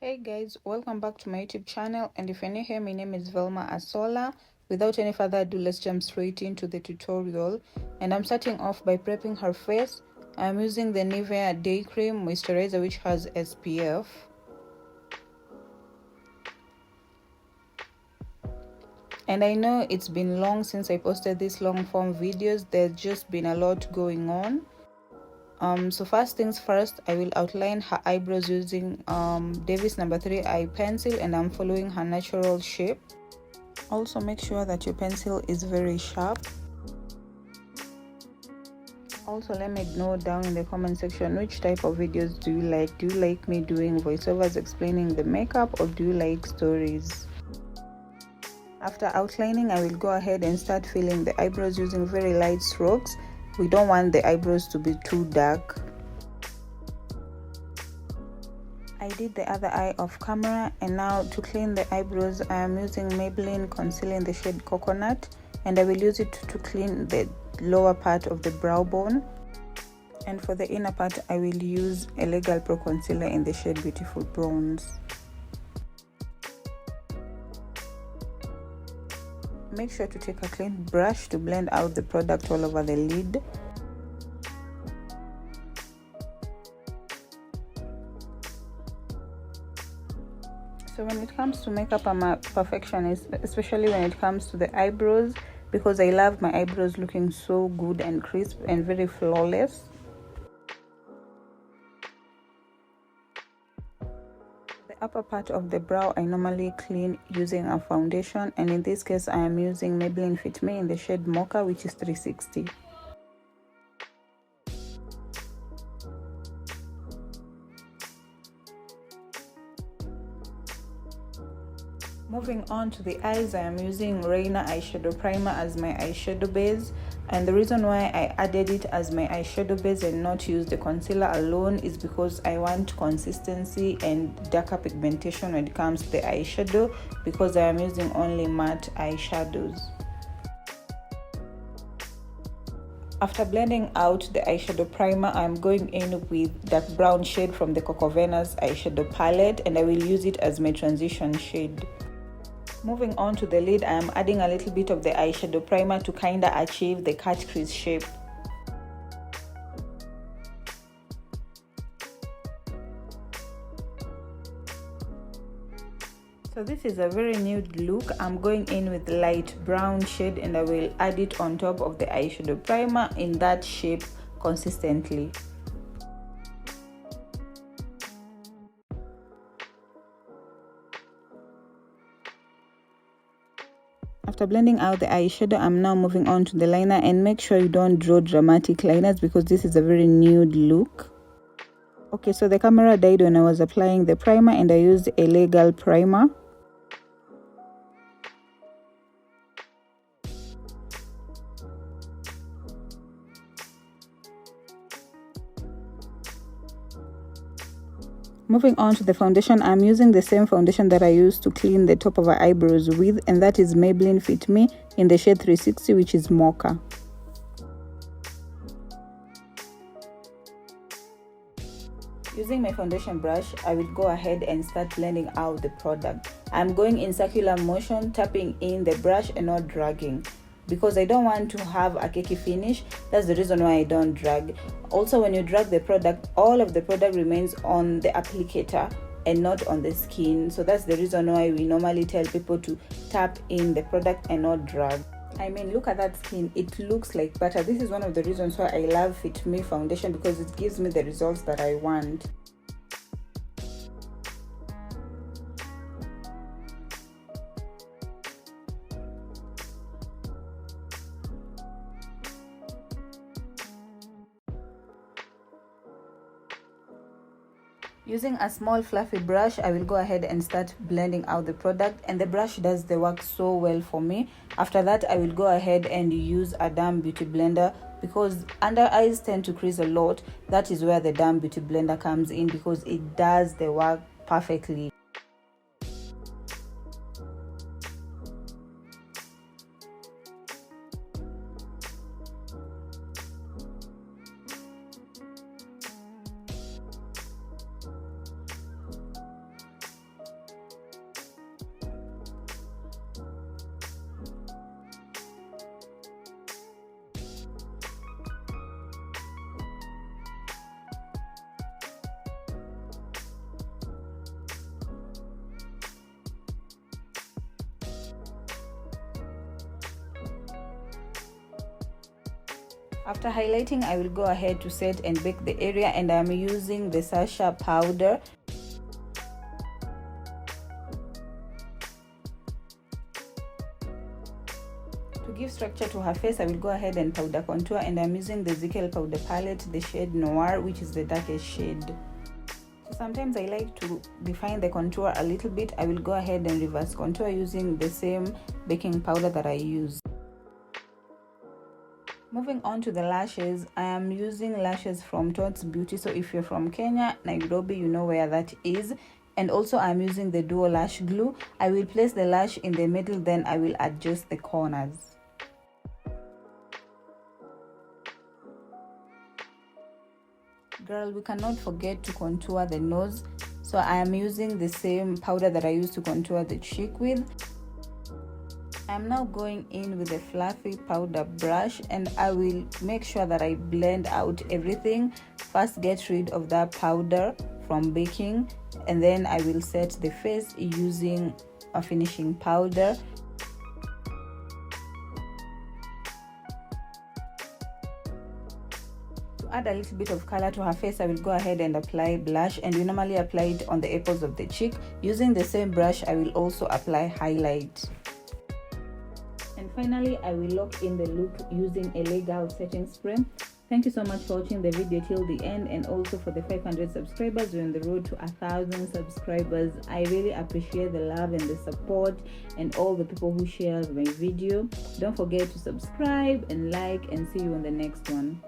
Hey guys, welcome back to my YouTube channel, and if you're new here, my name is Velma Asola. Without any further ado, let's jump straight into the tutorial. And I'm starting off by prepping her face. I'm using the Nivea Day Cream Moisturizer, which has SPF. And I know it's been long since I posted these long form videos. There's just been a lot going on. So first things first, I will outline her eyebrows using Davis No. 3 eye pencil, and I'm following her natural shape. Also make sure that your pencil is very sharp. Also let me know down in the comment section which type of videos do you like. Do you like me doing voiceovers explaining the makeup, or do you like stories? After outlining, I will go ahead and start filling the eyebrows using very light strokes. We don't want the eyebrows to be too dark. I did the other eye off camera, and now to clean the eyebrows I am using Maybelline concealer in the shade Coconut, and I will use it to clean the lower part of the brow bone. And for the inner part I will use a Legal Pro concealer in the shade Beautiful Bronze. Make sure to take a clean brush to blend out the product all over the lid. So when it comes to makeup, I'm a perfectionist, especially when it comes to the eyebrows, because I love my eyebrows looking so good and crisp and very flawless. The upper part of the brow I normally clean using a foundation, and in this case I am using Maybelline Fit Me in the shade Mocha, which is 360. Moving on to the eyes, I am using Reina eyeshadow primer as my eyeshadow base, and the reason why I added it as my eyeshadow base and not use the concealer alone is because I want consistency and darker pigmentation when it comes to the eyeshadow, because I am using only matte eyeshadows. After blending out the eyeshadow primer, I'm going in with dark brown shade from the Coco Venus eyeshadow palette, and I will use it as my transition shade. Moving on to the lid, I am adding a little bit of the eyeshadow primer to kinda achieve the cut crease shape. So this is a very nude look. I'm going in with light brown shade, and I will add it on top of the eyeshadow primer in that shape consistently. After blending out the eyeshadow, I'm now moving on to the liner, and make sure you don't draw dramatic liners because this is a very nude look. Okay, so the camera died when I was applying the primer, and I used a Legal primer. Moving on to the foundation, I'm using the same foundation that I used to clean the top of our eyebrows with, and that is Maybelline Fit Me in the shade 360, which is Mocha. Using my foundation brush, I will go ahead and start blending out the product. I'm going in circular motion, tapping in the brush and not dragging, because I don't want to have a cakey finish. That's the reason why I don't drag. Also, when you drag the product, all of the product remains on the applicator and not on the skin. So that's the reason why we normally tell people to tap in the product and not drag. I mean, look at that skin, it looks like butter. This is one of the reasons why I love Fit Me foundation, because it gives me the results that I want. Using a small fluffy brush, I will go ahead and start blending out the product, and the brush does the work so well for me. After that, I will go ahead and use a Damn Beauty blender, because under eyes tend to crease a lot. That is where the Damn Beauty blender comes in, because it does the work perfectly. After highlighting, I will go ahead to set and bake the area, and I'm using the Sasha powder. To give structure to her face, I will go ahead and powder contour, and I'm using the Ezekiel powder palette, the shade Noir, which is the darkest shade. So sometimes I like to define the contour a little bit. I will go ahead and reverse contour using the same baking powder that I use. Moving on to the lashes, I am using lashes from Tots Beauty. So if you're from Kenya, Nairobi, you know where that is. And also I'm using the duo lash glue. I will place the lash in the middle, then I will adjust the corners. Girl, we cannot forget to contour the nose. So I am using the same powder that I used to contour the cheek with. I'm now going in with a fluffy powder brush, and I will make sure that I blend out everything. First, get rid of that powder from baking, and then I will set the face using a finishing powder. To add a little bit of color to her face, I will go ahead and apply blush, and we normally apply it on the apples of the cheek. Using the same brush, I will also apply highlight. And finally, I will lock in the look using a leg out setting spray. Thank you so much for watching the video till the end, and also for the 500 subscribers. We're on the road to 1,000 subscribers. I really appreciate the love and the support and all the people who share my video. Don't forget to subscribe and like, and see you on the next one.